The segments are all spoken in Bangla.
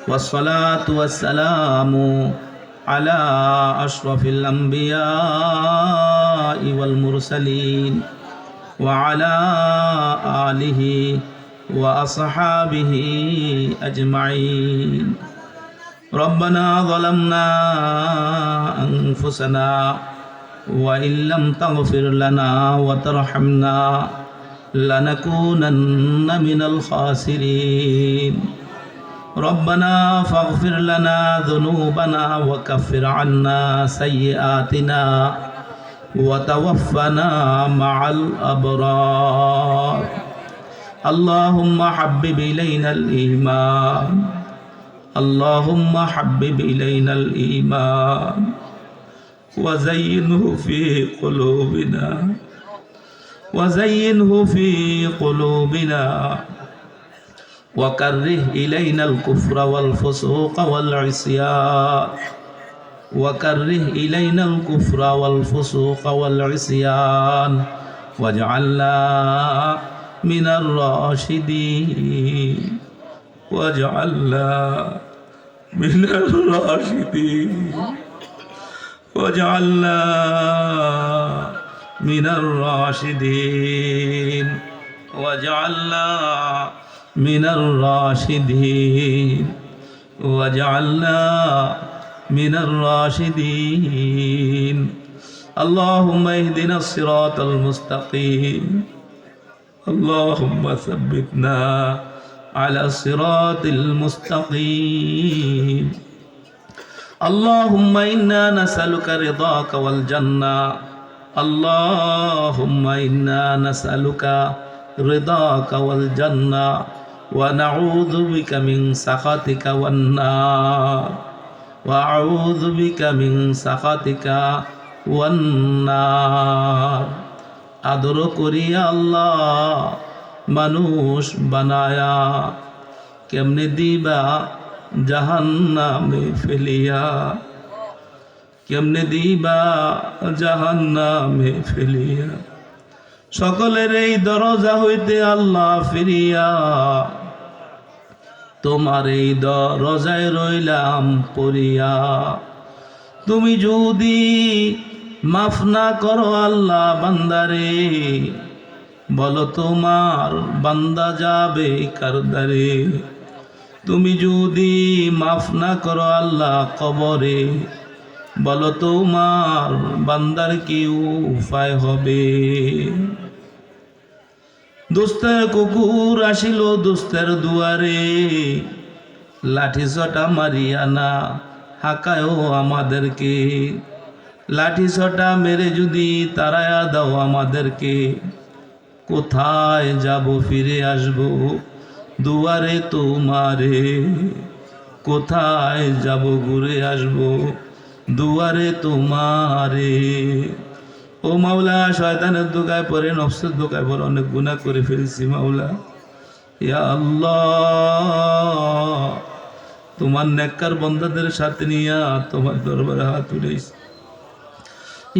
والصلاة والسلام على أشرف الأنبياء والمرسلين وعلى آله وأصحابه أجمعين. ربنا ظلمنا أنفسنا وإن لم تغفر لنا وترحمنا لنكونن من الخاسرين. ربنا فاغفر لنا ذنوبنا وكفر عنا سيئاتنا وتوفنا مع الأبرار. اللهم حبب إلينا الإيمان، اللهم حبب إلينا الإيمان وزينه في قلوبنا، وزينه في قلوبنا وكره إلينا الكفر والفسوق والعصيان، وكره إلينا الكفر والفسوق والعصيان واجعلنا من الراشدين، واجعلنا من الراشدين، واجعلنا من الراشدين، واجعلنا من الراشدين، واجعلنا من الراشدين. اللهم اهدنا الصراط المستقيم، اللهم ثبتنا على الصراط المستقيم. اللهم إنا نسألك رضاك والجنة، اللهم إنا نسألك رضاك والجنة ونعوذ بك من سخطك والنار، وأعوذ بك من سخطك والنار। আদর করিয়া আল্লাহ মানুষ বানায়া কেমনে দিবা জাহান্নামে ফেলিয়া, কেমনে দিবা জাহান্নামে ফেলিয়া। সকলের এই দরজা হইতে আল্লাহ ফিরিয়া তোমার এই দরজায় রইলাম পড়িয়া। তুমি যদি মাফ না করো আল্লাহ বান্দারে, বলো তোমার বান্দা যাবে কার দ্বারে। তুমি যদি মাফ না করো আল্লাহ কবরে, বলো তোমার বান্দার কি উপায় হবে। দোস্তের কুকুর আসিল দোস্তের দুয়ারে, লাঠি ছটা মারিয়া না হাকায়ও আমাদেরকে। লাঠি ছটা মেরে যদি তারায়া দাও আমাদেরকে, কোথায় যাব ফিরে আসব দুয়ারে তোমারে, কোথায় যাব ঘুরে আসব দুয়ারে তোমারে। ও মাওলা, শয়তানের দোকায় পড়ে নফসের দোকায় পড়ে অনেক গুনাহ করে ফেলছি মাওলা। ইয়া আল্লাহ, তোমার নেককার বান্দাদের সাথে নিয়া তোমার দরবারে হাত উঠাইছি।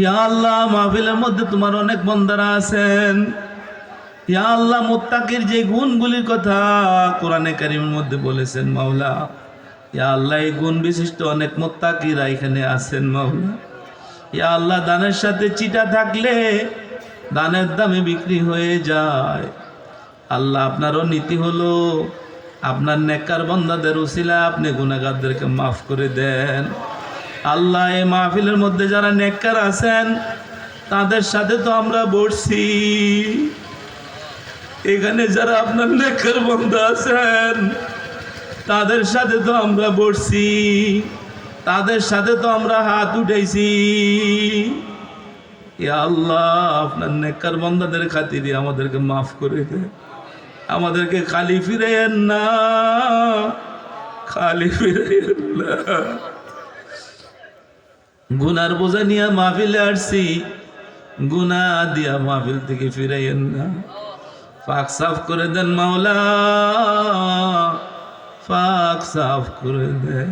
ইয়া আল্লাহ, মাহফিলের মধ্যে তোমার অনেক বান্দারা আছেন। ইয়া আল্লাহ, মুত্তাকির যে গুণগুলির কথা কোরআনে কারীমের মধ্যে বলেছেন মাওলা, ইয়া আল্লাহ, এই গুণ বিশিষ্ট অনেক মুত্তাকিরা এখানে আছেন মাওলা। ইয়া আল্লাহ, দানের সাথে চিটা থাকলে দানের দামে বিক্রি হয়ে যায়। আল্লাহ, আপনারও নীতি হলো আপনার নেককার বান্দাদের উসিলা আপনি গুনাহগারদেরকে মাফ করে দেন। আল্লাহ, এই মাহফিলের মধ্যে যারা নেককার আছেন তাদের সাথে তো আমরা বসছি, এখানে যারা আপনার নেককার বান্দা আছেন তাদের সাথে তো আমরা বসছি, তাদের সাথে তো আমরা হাত উঠাইছি। ইয়া আল্লাহ, আপনার নেককার বান্দাদের খাতিরে আমাদেরকে মাফ করে দেন, আমাদেরকে খালি ফিরাইয়েন না, খালি ফিরাইয়েন না। গুনার বোঝা নিয়ে মাহফিলে আসছি, গুনা দিয়া মাহফিল থেকে ফিরাইয়েন না। পাক সাফ করে দেন মাওলা, পাক সাফ করে দেন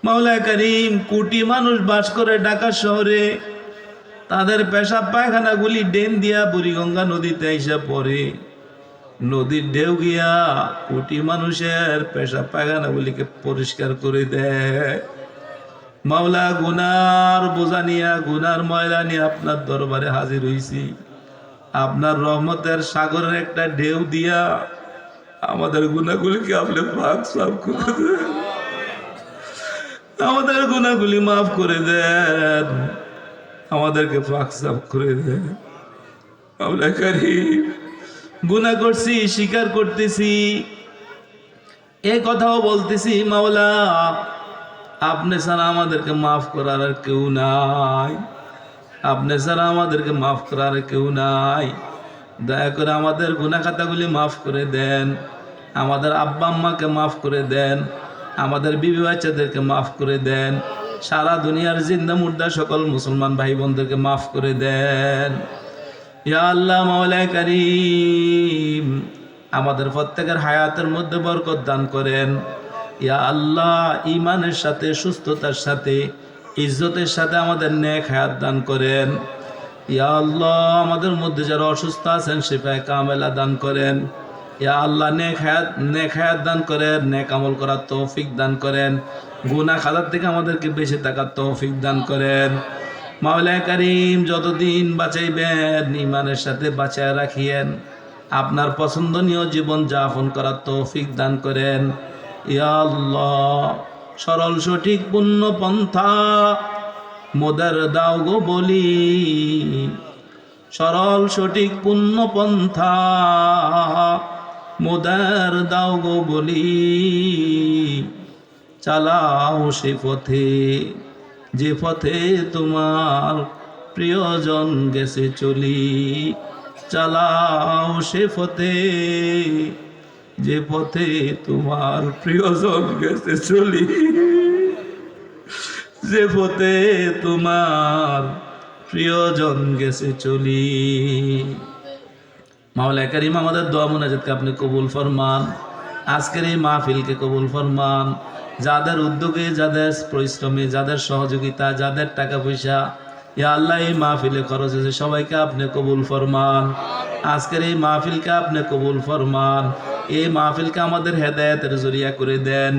মাওলা করিম। কোটি মানুষ বাস করে ঢাকা শহরে, তাদের পেশাব পায়খানাগুলি ড্রেন দিয়া বুড়িগঙ্গা নদীতে এসে পড়ে। নদীর ঢেউ গিয়া কোটি মানুষের পেশাব পায়খানাগুলিকে পরিষ্কার করে দেয়। মাওলা, গুনার বোঝা নিয়া, গুনার ময়লা নিয়ে আপনার দরবারে হাজির হইছি। আপনার রহমতের সাগরের একটা ঢেউ দিয়া আমাদের গুনাহগুলিকে আপনি পাক সাফ করে দেন, আমাদের গুনাহগুলি মাফ করে দেন, আমাদেরকে পাক সাফ করে দেন। মাওলা কারীম, গুনাহ করছি, স্বীকার করতেছি, এই কথাও বলতেছি মাওলা, আপনি ছাড়া আমাদেরকে মাফ করার আর কেউ নাই, আপনি ছাড়া আমাদেরকে মাফ করার কেউ নাই। দয়া করে আমাদের গুনাহ খাতাগুলি মাফ করে দেন, আমাদের আব্বা আম্মাকে মাফ করে দেন, আমাদের বিবি বাচ্চাদেরকে মাফ করে দেন, সারা দুনিয়ার জিন্দা মুর্দা সকল মুসলমান ভাই বোনদেরকে মাফ করে দেন। ইয়া আল্লাহ, মাওলা কারীম, আমাদের প্রত্যেকের হায়াতের মধ্যে বরকত দান করেন। ইয়া আল্লাহ, ঈমানের সাথে, সুস্থতার সাথে, ইজ্জতের সাথে আমাদের নেক হায়াত দান করেন। ইয়া আল্লাহ, আমাদের মধ্যে যারা অসুস্থ আছেন শিফায়ে কামেলা দান করেন। ইয়া আল্লাহ, নেক হায়াত দান করেন, নেক আমল করার তৌফিক দান করেন, গুনাহ খাতার থেকে আমাদেরকে বেঁচে থাকার তৌফিক দান করেন। মাওলা কারীম, যতদিন বাঁচাইবেন ঈমানের সাথে বাঁচায় রাখিয়েন, আপনার পছন্দনীয় জীবন যাপন করার তৌফিক দান করেন। ইয়া আল্লাহ, সরল সঠিক পূর্ণ পন্থা মোদের দাও গো বলি, সরল সঠিক পূর্ণ পন্থা মোদের দাও গো বলি, চালাও সে পথে যে পথে তোমার প্রিয়জন গেছে চলি, চালাও সে পথে যে পথে তোমার প্রিয়জন গেছে চলি, যে পথে তোমার প্রিয়জন গেছে চলি। মাওলা কারীম, আমাদের দোয়া মুনাজাতকে আপনি কবুল ফরমান, আজকের এই মাহফিলকে কবুল ফরমান। যাদের উদ্যোগে, যাদের পরিশ্রমে, যাদের সহযোগিতা, যাদের টাকা পয়সা ইয়া আল্লাহ এই মাহফিলে খরচ হয়েছে, সবাইকে আপনি কবুল ফরমান। আজকের এই মাহফিলকে আপনি কবুল ফরমান। এই মাহফিলকে আমাদের হেদায়েতের জরিয়া করে দেন,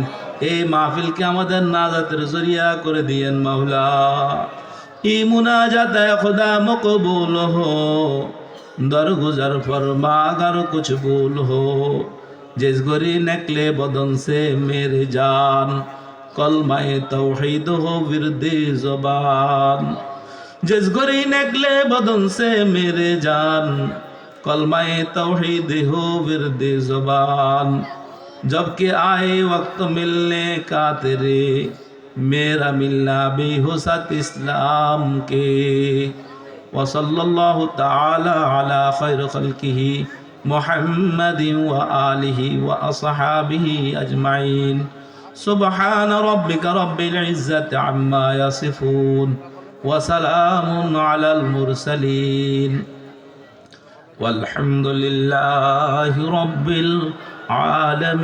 এই মাহফিলকে আমাদের নাজাতের জরিয়া করে দিয়েন মাওলা। ই মুনাজাত খুদা মকবুল हो, दरगुजर फरमा अगर कुछ भूल हो, जिस गोरी निकले बदन से मेरे जान, कलमाए तौहीद हो विरदे ज़ुबान, जिस गोरी निकले बदन से मेरे जान, कलमाए तौहीद हो विरदे ज़ुबान, जबकि आए वक्त मिलने का तेरे, मेरा मिलना भी हो सत इस्लाम के। वसल्लल्लाहु ताला अला खैर खल्किही मुहम्मदिन व आलिहि व अस्हाबिहि अजमाइन। सुब्हान रब्बिका रब्बिल इज्जति अम्मा यसिफून व सलामुन अलल मुरसलीन वल्हम्दुलिल्लाहि रब्बिल आलमीन।